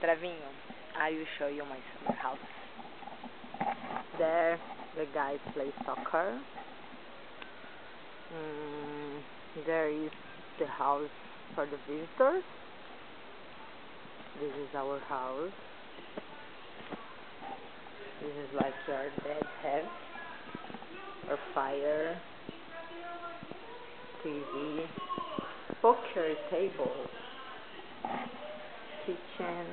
Bravinho, I will show you my summer house. There, the guys play soccer. There is the house for the visitors. This is our house. This is like your dad has. Or fire, TV, poker table, kitchen,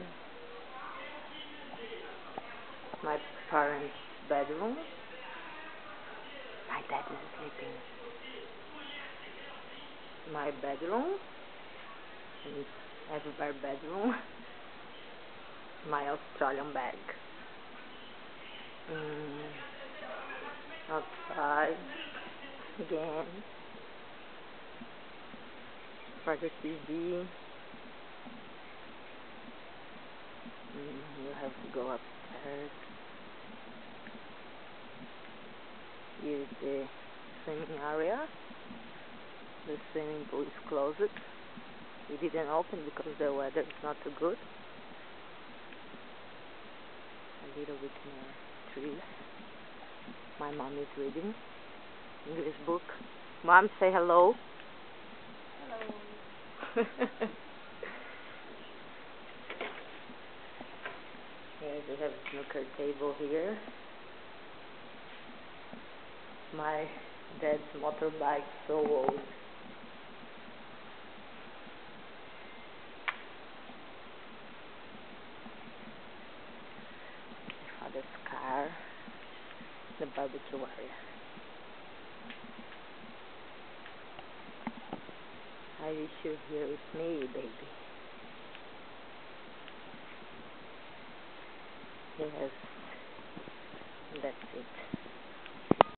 my parents' bedroom. My dad is sleeping. My bedroom, everywhere bedroom. My Australian bag. Outside again for the TV. You have to go upstairs. Here is the swimming area. The swimming pool is closed. We didn't open because the weather is not too good. A little bit more trees. My mom is reading English book. Mom, say hello. Hello. Yes, we have a snooker table here. My dad's motorbike so old. My father's car. The barbecue area. I wish you here with me, baby. Yes, that's it.